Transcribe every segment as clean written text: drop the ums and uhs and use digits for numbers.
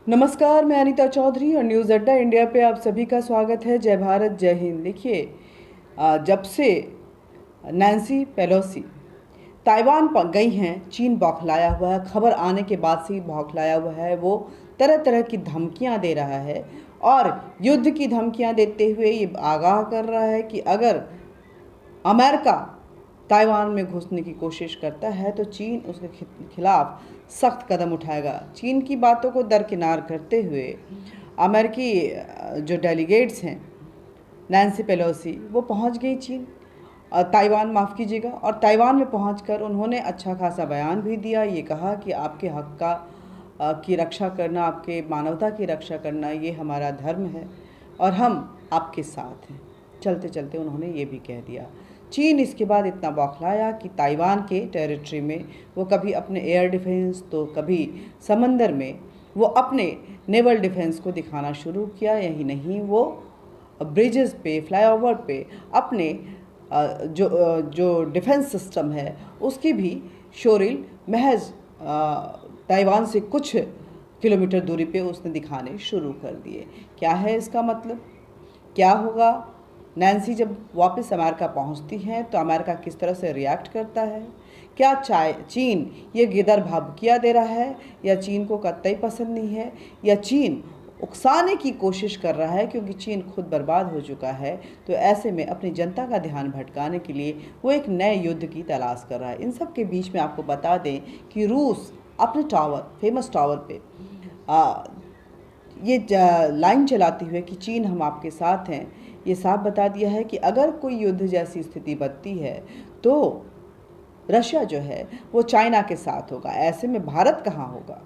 नमस्कार, मैं अनीता चौधरी और न्यूज़ अड्डा इंडिया पे आप सभी का स्वागत है। जय भारत, जय हिंद। देखिए, जब से नैन्सी पेलोसी ताइवान गई हैं, चीन बौखलाया हुआ है। खबर आने के बाद से ही बौखलाया हुआ है। वो तरह तरह की धमकियां दे रहा है और युद्ध की धमकियां देते हुए ये आगाह कर रहा है कि अगर अमेरिका ताइवान में घुसने की कोशिश करता है तो चीन उसके खिलाफ सख्त कदम उठाएगा। चीन की बातों को दरकिनार करते हुए अमेरिकी जो डेलीगेट्स हैं, नैन्सी पेलोसी, वो पहुंच गई चीन, ताइवान, माफ़ कीजिएगा। और ताइवान में पहुंचकर उन्होंने अच्छा खासा बयान भी दिया। ये कहा कि आपके हक की रक्षा करना, आपके मानवता की रक्षा करना, ये हमारा धर्म है और हम आपके साथ हैं। चलते चलते उन्होंने ये भी कह दिया। चीन इसके बाद इतना बौखलाया कि ताइवान के टेरिटरी में वो कभी अपने एयर डिफेंस तो कभी समंदर में वो अपने नेवल डिफेंस को दिखाना शुरू किया। यही नहीं, वो ब्रिजेस पे, फ्लाईओवर पे अपने जो डिफेंस सिस्टम है उसकी भी शोरील महज ताइवान से कुछ किलोमीटर दूरी पे उसने दिखाने शुरू कर दिए। क्या है इसका मतलब? क्या होगा? नैन्सी जब वापस अमेरिका पहुंचती हैं तो अमेरिका किस तरह से रिएक्ट करता है? क्या चीन ये गिदर भभकिया दे रहा है, या चीन को कतई पसंद नहीं है, या चीन उकसाने की कोशिश कर रहा है क्योंकि चीन खुद बर्बाद हो चुका है? तो ऐसे में अपनी जनता का ध्यान भटकाने के लिए वो एक नए युद्ध की तलाश कर रहा है। इन सब के बीच में आपको बता दें कि रूस अपने टावर, फेमस टावर पे ये लाइन चलाते हुए कि चीन हम आपके साथ हैं, ये साफ बता दिया है कि अगर कोई युद्ध जैसी स्थिति बनती है तो रशिया जो है वो चाइना के साथ होगा। ऐसे में भारत कहाँ होगा,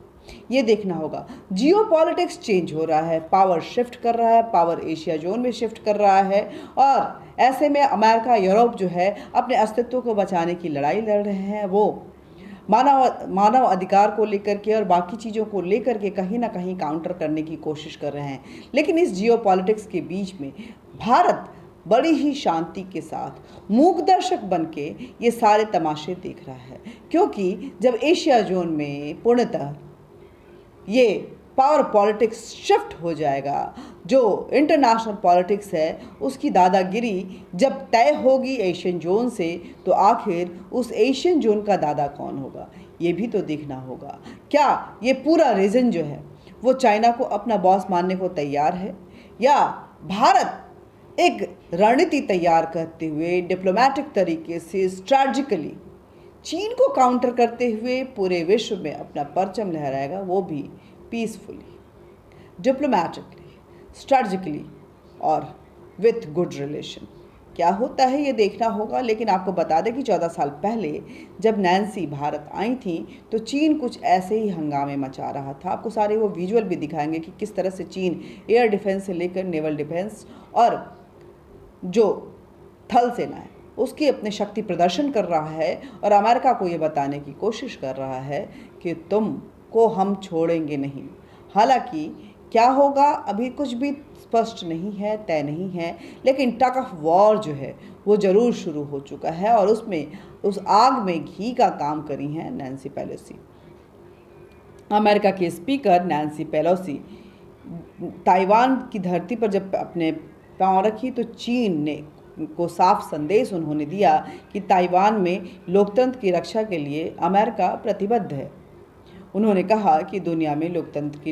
ये देखना होगा। जियो पॉलिटिक्स चेंज हो रहा है, पावर शिफ्ट कर रहा है, पावर एशिया जोन में शिफ्ट कर रहा है और ऐसे में अमेरिका, यूरोप जो है अपने अस्तित्व को बचाने की लड़ाई लड़ रहे हैं। वो मानव अधिकार को लेकर के और बाकी चीज़ों को लेकर के कहीं ना कहीं काउंटर करने की कोशिश कर रहे हैं। लेकिन इस जियो पॉलिटिक्स के बीच में भारत बड़ी ही शांति के साथ मूक दर्शक बन के ये सारे तमाशे देख रहा है, क्योंकि जब एशिया जोन में पूर्णतः ये पावर पॉलिटिक्स शिफ्ट हो जाएगा, जो इंटरनेशनल पॉलिटिक्स है उसकी दादागिरी जब तय होगी एशियन जोन से, तो आखिर उस एशियन जोन का दादा कौन होगा, ये भी तो देखना होगा। क्या ये पूरा रीजन जो है वो चाइना को अपना बॉस मानने को तैयार है, या भारत एक रणनीति तैयार करते हुए डिप्लोमेटिक तरीके से स्ट्रैटेजिकली चीन को काउंटर करते हुए पूरे विश्व में अपना परचम लहराएगा, वो भी पीसफुली, डिप्लोमेटिकली, स्ट्रैटेजिकली और विथ गुड रिलेशन। क्या होता है ये देखना होगा। लेकिन आपको बता दें कि 14 साल पहले जब नैन्सी भारत आई थी तो चीन कुछ ऐसे ही हंगामे मचा रहा था। आपको सारे वो विजुअल भी दिखाएंगे कि किस तरह से चीन एयर डिफेंस से लेकर नेवल डिफेंस और जो थल सेना है उसकी अपने शक्ति प्रदर्शन कर रहा है और अमेरिका को ये बताने की कोशिश कर रहा है कि तुमको हम छोड़ेंगे नहीं। हालांकि क्या होगा अभी कुछ भी स्पष्ट नहीं है, तय नहीं है, लेकिन टग ऑफ वॉर जो है वो ज़रूर शुरू हो चुका है और उसमें उस आग में घी का काम करी हैं नैन्सी पेलोसी। अमेरिका के स्पीकर नैन्सी पेलोसी ताइवान की धरती पर जब अपने पाँव रखी तो चीन ने को साफ संदेश उन्होंने दिया कि ताइवान में लोकतंत्र की रक्षा के लिए अमेरिका प्रतिबद्ध है। उन्होंने कहा कि दुनिया में लोकतंत्र की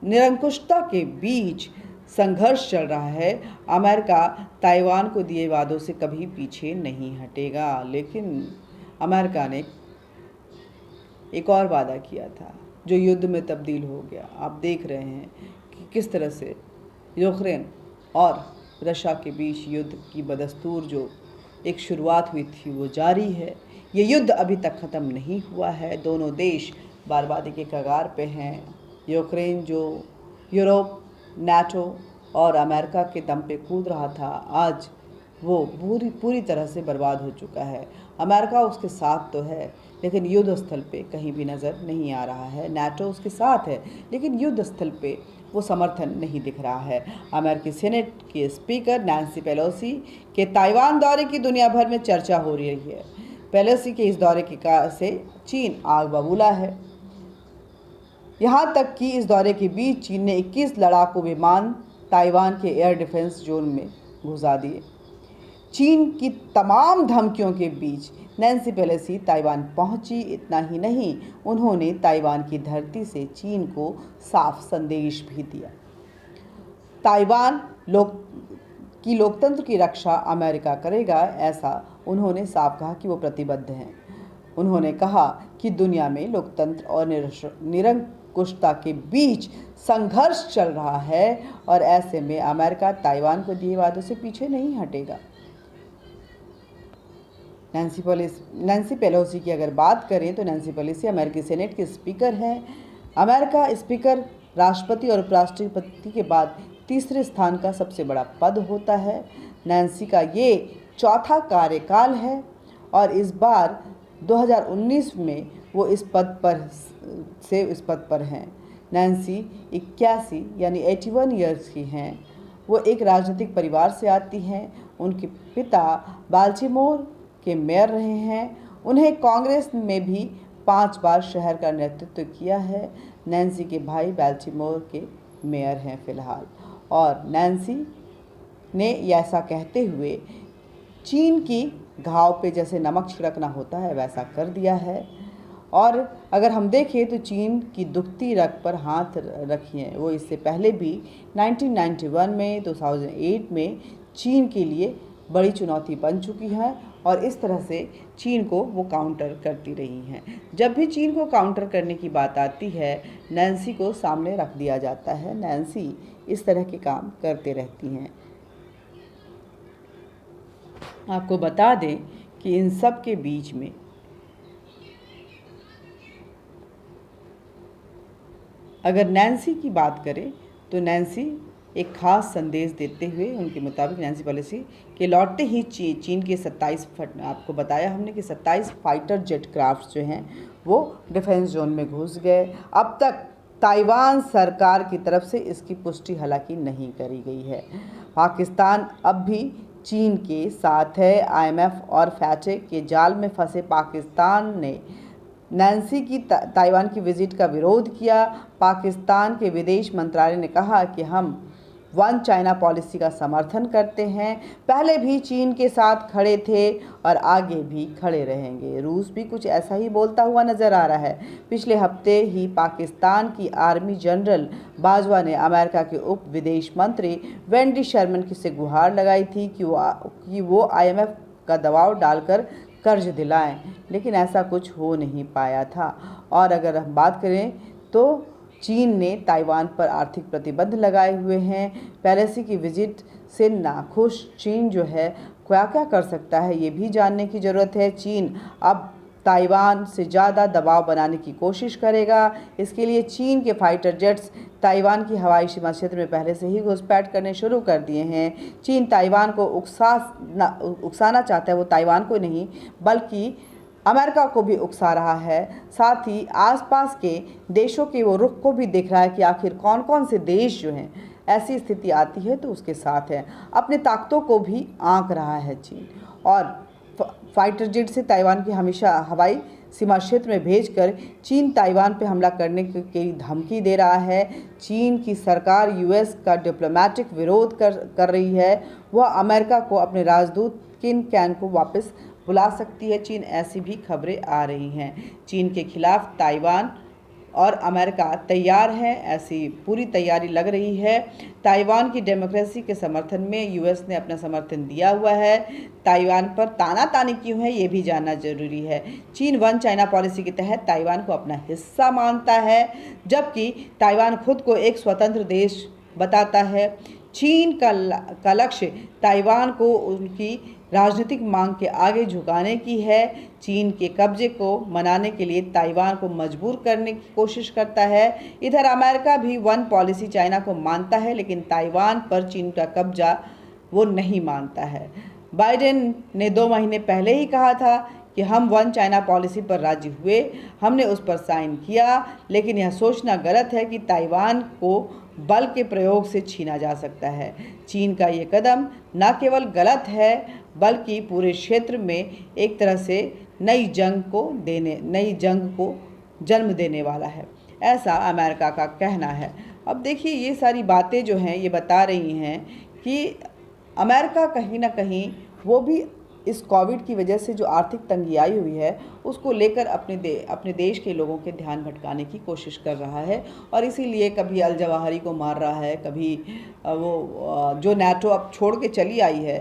निरंकुशता के बीच संघर्ष चल रहा है। अमेरिका ताइवान को दिए वादों से कभी पीछे नहीं हटेगा। लेकिन अमेरिका ने एक और वादा किया था जो युद्ध में तब्दील हो गया। आप देख रहे हैं कि किस तरह से यूक्रेन और रशिया के बीच युद्ध की बदस्तूर जो एक शुरुआत हुई थी वो जारी है। ये युद्ध अभी तक ख़त्म नहीं हुआ है। दोनों देश बर्बादी के कगार पे हैं। यूक्रेन जो यूरोप, नाटो और अमेरिका के दम पे कूद रहा था, आज वो पूरी तरह से बर्बाद हो चुका है। अमेरिका उसके साथ तो है लेकिन युद्ध स्थल पे कहीं भी नज़र नहीं आ रहा है। नाटो उसके साथ है लेकिन युद्ध स्थल पे वो समर्थन नहीं दिख रहा है। अमेरिकी सीनेट के स्पीकर नैन्सी पेलोसी के ताइवान दौरे की दुनिया भर में चर्चा हो रही है। पेलोसी के इस दौरे के से चीन आग बबूला है। यहाँ तक कि इस दौरे के बीच चीन ने 21 लड़ाकू विमान ताइवान के एयर डिफेंस जोन में घुसा दिए। चीन की तमाम धमकियों के बीच नैन्सी पेलोसी ताइवान पहुंची। इतना ही नहीं, उन्होंने ताइवान की धरती से चीन को साफ संदेश भी दिया। ताइवान लोकतंत्र की रक्षा अमेरिका करेगा, ऐसा उन्होंने साफ कहा कि वो प्रतिबद्ध हैं। उन्होंने कहा कि दुनिया में लोकतंत्र और निरंकुशता के बीच संघर्ष चल रहा है और ऐसे में अमेरिका ताइवान को दिए वादों से पीछे नहीं हटेगा। नैन्सी पेलोसी की अगर बात करें तो नैन्सी पेलोसी अमेरिकी सेनेट के स्पीकर हैं। अमेरिका स्पीकर राष्ट्रपति और उपराष्ट्रपति के बाद तीसरे स्थान का सबसे बड़ा पद होता है। नैन्सी का ये चौथा कार्यकाल है और इस बार 2019 में वो इस पद पर हैं। नैन्सी 81 यानी 81 ईयर्स की हैं। वो एक राजनीतिक परिवार से आती हैं। उनके पिता बाल्टीमोर के मेयर रहे हैं। उन्हें कांग्रेस में भी 5 बार शहर का नेतृत्व किया है। नैन्सी के भाई बाल्टीमोर के मेयर हैं फिलहाल। और नैन्सी ने ऐसा कहते हुए चीन की घाव पे जैसे नमक छिड़कना होता है वैसा कर दिया है। और अगर हम देखें तो चीन की दुखती रग पर हाथ रखिए। वो इससे पहले भी 1991 में 2008 में चीन के लिए बड़ी चुनौती बन चुकी है और इस तरह से चीन को वो काउंटर करती रही हैं। जब भी चीन को काउंटर करने की बात आती है, नैन्सी को सामने रख दिया जाता है। नैन्सी इस तरह के काम करते रहती हैं। आपको बता दें कि इन सब के बीच में अगर नैन्सी की बात करें तो नैन्सी एक खास संदेश देते हुए उनके मुताबिक नैन्सी पेलोसी के लौटते ही चीन के 27 आपको बताया हमने कि 27 फाइटर जेट क्राफ्ट जो हैं वो डिफेंस जोन में घुस गए। अब तक ताइवान सरकार की तरफ से इसकी पुष्टि हालांकि नहीं करी गई है। पाकिस्तान अब भी चीन के साथ है। IMF और फैटे के जाल में फंसे पाकिस्तान ने नैन्सी की ताइवान की विजिट का विरोध किया। पाकिस्तान के विदेश मंत्रालय ने कहा कि हम वन चाइना पॉलिसी का समर्थन करते हैं। पहले भी चीन के साथ खड़े थे और आगे भी खड़े रहेंगे। रूस भी कुछ ऐसा ही बोलता हुआ नजर आ रहा है। पिछले हफ्ते ही पाकिस्तान की आर्मी जनरल बाजवा ने अमेरिका के उप विदेश मंत्री वेंडी शर्मन से गुहार लगाई थी कि वो IMF का दबाव डालकर कर्ज दिलाएं, लेकिन ऐसा कुछ हो नहीं पाया था। और अगर हम बात करें तो चीन ने ताइवान पर आर्थिक प्रतिबंध लगाए हुए हैं। पेलोसी की विजिट से नाखुश चीन जो है क्या क्या कर सकता है ये भी जानने की ज़रूरत है। चीन अब ताइवान से ज़्यादा दबाव बनाने की कोशिश करेगा। इसके लिए चीन के फाइटर जेट्स ताइवान की हवाई सीमा क्षेत्र में पहले से ही घुसपैठ करने शुरू कर दिए हैं। चीन ताइवान को उकसाना चाहता है। वो ताइवान को नहीं बल्कि अमेरिका को भी उकसा रहा है। साथ ही आसपास के देशों के वो रुख को भी देख रहा है कि आखिर कौन कौन से देश जो हैं ऐसी स्थिति आती है तो उसके साथ है। अपने ताकतों को भी आंक रहा है चीन और फाइटर जेट से ताइवान की हमेशा हवाई सीमा क्षेत्र में भेजकर चीन ताइवान पर हमला करने की धमकी दे रहा है। चीन की सरकार US का डिप्लोमेटिक विरोध कर रही है। वह अमेरिका को अपने राजदूत किन कैन को वापस बुला सकती है। चीन ऐसी भी खबरें आ रही हैं। चीन के खिलाफ ताइवान और अमेरिका तैयार है, ऐसी पूरी तैयारी लग रही है। ताइवान की डेमोक्रेसी के समर्थन में US ने अपना समर्थन दिया हुआ है। ताइवान पर तानातानी क्यों है ये भी जानना जरूरी है। चीन वन चाइना पॉलिसी के तहत ताइवान को अपना हिस्सा मानता है, जबकि ताइवान खुद को एक स्वतंत्र देश बताता है। चीन का लक्ष्य ताइवान को उनकी राजनीतिक मांग के आगे झुकाने की है। चीन के कब्जे को मनाने के लिए ताइवान को मजबूर करने की कोशिश करता है। इधर अमेरिका भी वन पॉलिसी चाइना को मानता है, लेकिन ताइवान पर चीन का कब्जा वो नहीं मानता है। बाइडेन ने 2 महीने पहले ही कहा था कि हम वन चाइना पॉलिसी पर राजी हुए, हमने उस पर साइन किया, लेकिन यह सोचना गलत है कि ताइवान को बल के प्रयोग से छीना जा सकता है। चीन का ये कदम न केवल गलत है बल्कि पूरे क्षेत्र में एक तरह से नई जंग को जन्म देने वाला है। ऐसा अमेरिका का कहना है। अब देखिए ये सारी बातें जो हैं ये बता रही हैं कि अमेरिका कहीं ना कहीं वो भी इस कोविड की वजह से जो आर्थिक तंगी आई हुई है उसको लेकर अपने देश के लोगों के ध्यान भटकाने की कोशिश कर रहा है, और इसीलिए कभी अल जवाहिरी को मार रहा है, कभी वो जो नाटो अब छोड़ के चली आई है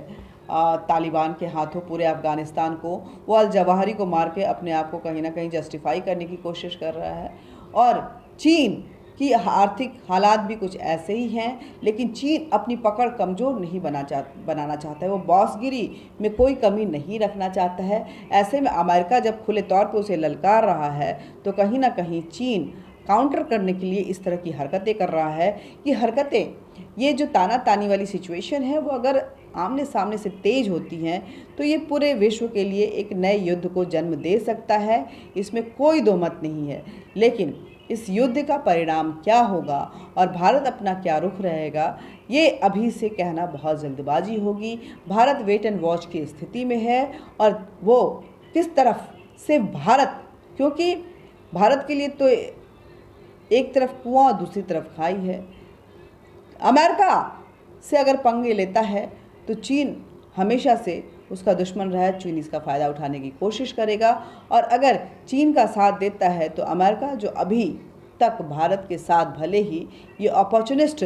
तालिबान के हाथों पूरे अफ़गानिस्तान को, वो अल जवाहिरी को मार के अपने आप को कहीं ना कहीं जस्टिफाई करने की कोशिश कर रहा है। और चीन कि आर्थिक हालात भी कुछ ऐसे ही हैं, लेकिन चीन अपनी पकड़ कमज़ोर नहीं बनाना चाहता है, वो बॉसगिरी में कोई कमी नहीं रखना चाहता है। ऐसे में अमेरिका जब खुले तौर पर उसे ललकार रहा है तो कहीं ना कहीं चीन काउंटर करने के लिए इस तरह की हरकतें कर रहा है कि हरकतें ये जो ताना तानी वाली सिचुएशन है वो अगर आमने सामने से तेज होती हैं तो ये पूरे विश्व के लिए एक नए युद्ध को जन्म दे सकता है, इसमें कोई दो मत नहीं है। लेकिन इस युद्ध का परिणाम क्या होगा और भारत अपना क्या रुख रहेगा, ये अभी से कहना बहुत जल्दबाजी होगी। भारत वेट एंड वॉच की स्थिति में है, और वो किस तरफ से भारत, क्योंकि भारत के लिए तो एक तरफ कुआं और दूसरी तरफ खाई है। अमेरिका से अगर पंगे लेता है तो चीन हमेशा से उसका दुश्मन रहा है, चीन इसका फ़ायदा उठाने की कोशिश करेगा। और अगर चीन का साथ देता है तो अमेरिका, जो अभी तक भारत के साथ भले ही ये अपॉर्चुनिस्ट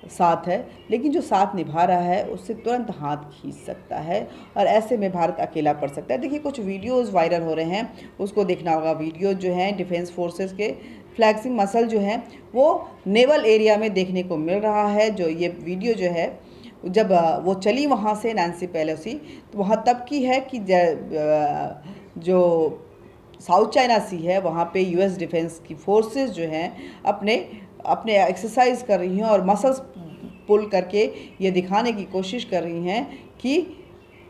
साथ है, लेकिन जो साथ निभा रहा है उससे तुरंत हाथ खींच सकता है, और ऐसे में भारत अकेला पड़ सकता है। देखिए कुछ वीडियोस वायरल हो रहे हैं, उसको देखना होगा। वीडियो जो हैं डिफेंस फोर्सेस के फ्लैक्सिंग मसल जो हैं वो नेवल एरिया में देखने को मिल रहा है। जो ये वीडियो जो है जब वो चली वहाँ से नैन्सी पेलोसी, तो वहाँ तब की है कि जो साउथ चाइना सी है वहाँ पे यूएस डिफेंस की फोर्सेस जो हैं अपने एक्सरसाइज कर रही हैं और मसल्स पुल करके ये दिखाने की कोशिश कर रही हैं कि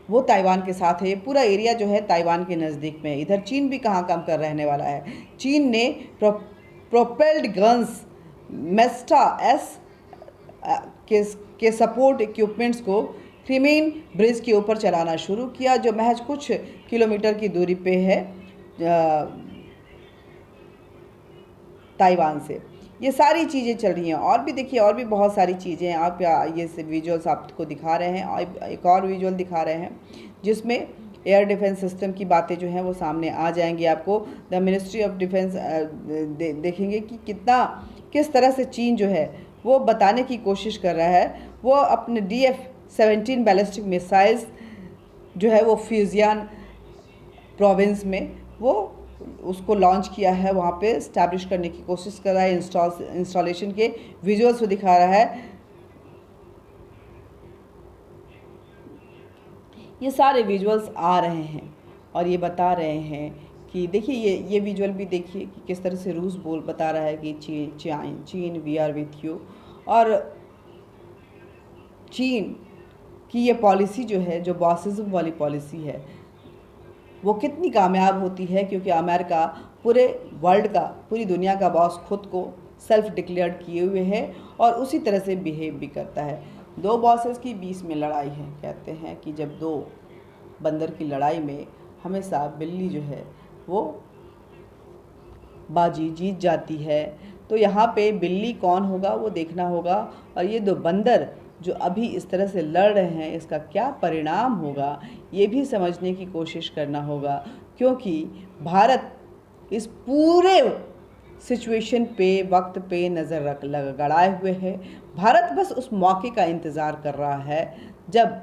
वो ताइवान के साथ है। ये पूरा एरिया जो है ताइवान के नज़दीक में है। इधर चीन भी कहाँ कम कर रहने वाला है। चीन ने प्रोपेल्ड गन्स मेस्टा एस के सपोर्ट इक्विपमेंट्स को क्रिमीन ब्रिज के ऊपर चलाना शुरू किया, जो महज कुछ किलोमीटर की दूरी पे है ताइवान से। ये सारी चीज़ें चल रही हैं, और भी देखिए और भी बहुत सारी चीज़ें हैं। आप ये विजुअल्स आपको दिखा रहे हैं, और एक और विजुअल दिखा रहे हैं जिसमें एयर डिफेंस सिस्टम की बातें जो हैं वो सामने आ जाएंगी। आपको द मिनिस्ट्री ऑफ डिफेंस देखेंगे कि किस तरह से चीन जो है वो बताने की कोशिश कर रहा है। वो अपने DF-17 बैलिस्टिक मिसाइल्स जो है वो फ्यूजियान प्रोविंस में वो उसको लॉन्च किया है, वहाँ पे इस्टेब्लिश करने की कोशिश कर रहा है। इंस्टॉलेशन के विजुअल्स को दिखा रहा है। ये सारे विजुअल्स आ रहे हैं और ये बता रहे हैं कि देखिए ये विजुअल भी देखिए कि किस तरह से रूस बता रहा है कि चीन वी आर विथ यू। और चीन की ये पॉलिसी जो है, जो बॉसिज्म वाली पॉलिसी है, वो कितनी कामयाब होती है, क्योंकि अमेरिका पूरे वर्ल्ड का, पूरी दुनिया का बॉस खुद को सेल्फ डिक्लेयर्ड किए हुए है और उसी तरह से बिहेव भी करता है। दो बॉसेस की बीच में लड़ाई है। कहते हैं कि जब दो बंदर की लड़ाई में हमेशा बिल्ली जो है वो बाजी जीत जाती है। तो यहाँ पे बिल्ली कौन होगा वो देखना होगा, और ये दो बंदर जो अभी इस तरह से लड़ रहे हैं इसका क्या परिणाम होगा ये भी समझने की कोशिश करना होगा, क्योंकि भारत इस पूरे सिचुएशन पे वक्त पे नज़र गड़ाए हुए है। भारत बस उस मौके का इंतज़ार कर रहा है जब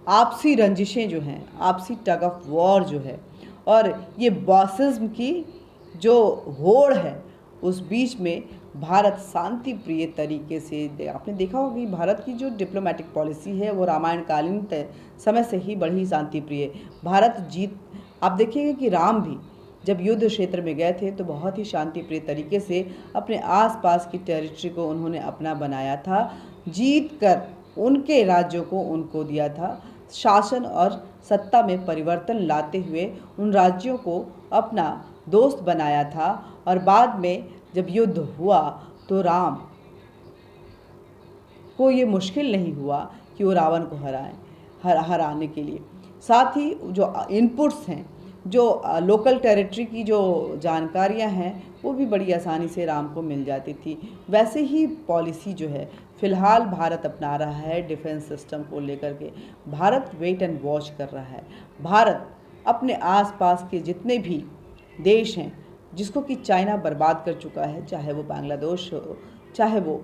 आपसी रंजिशें जो हैं, आपसी टग ऑफ वॉर जो है और ये बॉसिज्म की जो होड़ है उस बीच में भारत शांति प्रिय तरीके से, आपने देखा होगा कि भारत की जो डिप्लोमेटिक पॉलिसी है वो रामायणकालीन समय से ही बड़ी शांति प्रिय। भारत आप देखिएगा कि राम भी जब युद्ध क्षेत्र में गए थे तो बहुत ही शांति प्रिय तरीके से अपने आसपास की टेरिटरी को उन्होंने अपना बनाया था, जीत कर उनके राज्यों को उनको दिया था। शासन और सत्ता में परिवर्तन लाते हुए उन राज्यों को अपना दोस्त बनाया था, और बाद में जब युद्ध हुआ तो राम को ये मुश्किल नहीं हुआ कि वो रावण को हराने के लिए। साथ ही जो इनपुट्स हैं जो लोकल टेरिटरी की जो जानकारियां हैं वो भी बड़ी आसानी से राम को मिल जाती थी। वैसे ही पॉलिसी जो है फ़िलहाल भारत अपना रहा है डिफेंस सिस्टम को लेकर के। भारत वेट एंड वॉच कर रहा है। भारत अपने आसपास के जितने भी देश हैं जिसको कि चाइना बर्बाद कर चुका है, चाहे वो बांग्लादेश हो, चाहे वो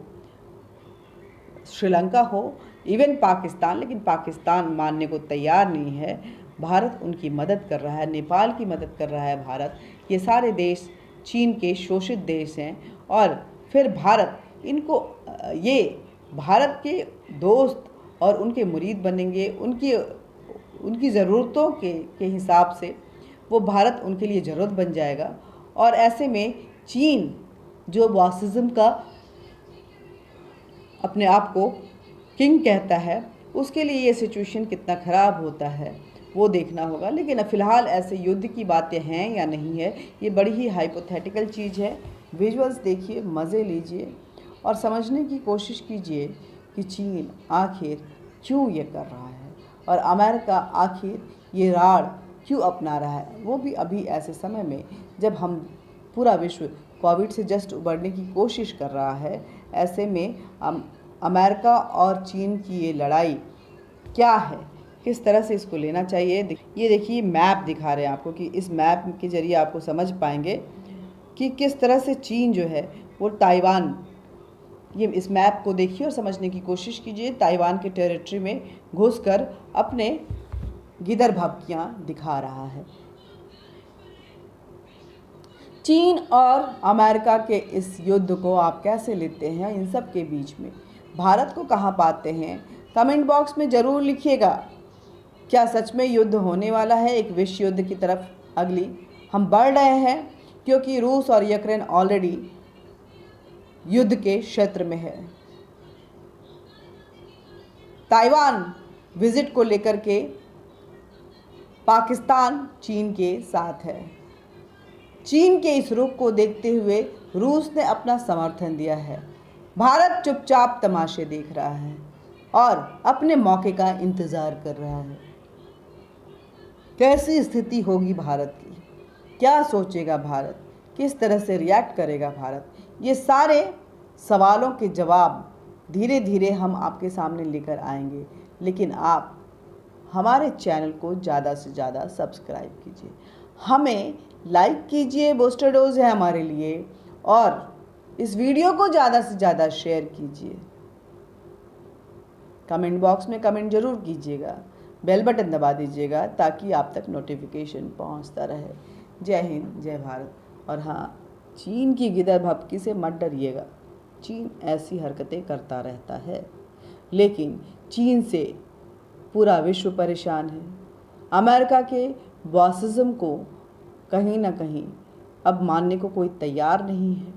श्रीलंका हो, इवन पाकिस्तान, लेकिन पाकिस्तान मानने को तैयार नहीं है। भारत उनकी मदद कर रहा है, नेपाल की मदद कर रहा है भारत। ये सारे देश चीन के शोषित देश हैं और फिर भारत इनको ये भारत के दोस्त और उनके मुरीद बनेंगे। उनकी ज़रूरतों के हिसाब से वो भारत उनके लिए ज़रूरत बन जाएगा। और ऐसे में चीन जो बॉसिज्म का अपने आप को किंग कहता है, उसके लिए ये सिचुएशन कितना ख़राब होता है वो देखना होगा। लेकिन फ़िलहाल ऐसे युद्ध की बातें हैं या नहीं है, ये बड़ी ही हाइपोथेटिकल चीज़ है। विजुअल्स देखिए, मज़े लीजिए और समझने की कोशिश कीजिए कि चीन आखिर क्यों ये कर रहा है और अमेरिका आखिर ये राड़ क्यों अपना रहा है, वो भी अभी ऐसे समय में जब हम पूरा विश्व कोविड से जस्ट उबरने की कोशिश कर रहा है। ऐसे में अमेरिका और चीन की ये लड़ाई क्या है, किस तरह से इसको लेना चाहिए। ये देखिए मैप दिखा रहे हैं आपको कि इस मैप के ज़रिए आपको समझ पाएंगे कि किस तरह से चीन जो है वो ताइवान, ये इस मैप को देखिए और समझने की कोशिश कीजिए। ताइवान के टेरिटरी में घुसकर अपने गिदर भभकियाँ दिखा रहा है। चीन और अमेरिका के इस युद्ध को आप कैसे लेते हैं, इन सब के बीच में भारत को कहाँ पाते हैं, कमेंट बॉक्स में ज़रूर लिखिएगा। क्या सच में युद्ध होने वाला है एक विश्व युद्ध की तरफ? अगली हम बढ़ रहे हैं क्योंकि रूस और यूक्रेन ऑलरेडी युद्ध के क्षेत्र में है। ताइवान विजिट को लेकर के पाकिस्तान चीन के साथ है। चीन के इस रुख को देखते हुए रूस ने अपना समर्थन दिया है। भारत चुपचाप तमाशे देख रहा है और अपने मौके का इंतज़ार कर रहा है। कैसी स्थिति होगी भारत की, क्या सोचेगा भारत, किस तरह से रिएक्ट करेगा भारत, ये सारे सवालों के जवाब धीरे धीरे हम आपके सामने लेकर आएंगे। लेकिन आप हमारे चैनल को ज़्यादा से ज़्यादा सब्सक्राइब कीजिए, हमें लाइक कीजिए, बूस्टर डोज है हमारे लिए, और इस वीडियो को ज़्यादा से ज़्यादा शेयर कीजिए। कमेंट बॉक्स में कमेंट ज़रूर कीजिएगा, बेल बटन दबा दीजिएगा ताकि आप तक नोटिफिकेशन पहुंचता रहे। जय हिंद, जय भारत। और हाँ, चीन की गिदर भभकी से मत डरिएगा। चीन ऐसी हरकतें करता रहता है, लेकिन चीन से पूरा विश्व परेशान है। अमेरिका के बॉसिज्म को कहीं ना कहीं अब मानने को कोई तैयार नहीं है।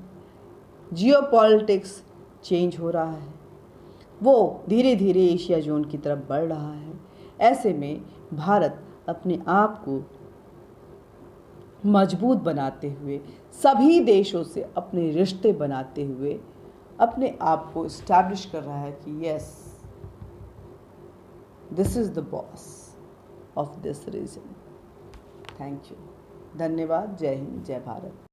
जियोपॉलिटिक्स चेंज हो रहा है, वो धीरे धीरे एशिया जोन की तरफ बढ़ रहा है। ऐसे में भारत अपने आप को मजबूत बनाते हुए, सभी देशों से अपने रिश्ते बनाते हुए अपने आप को इस्टेब्लिश कर रहा है कि yes, this is the boss of this region. Thank you, धन्यवाद। जय हिंद, जय भारत।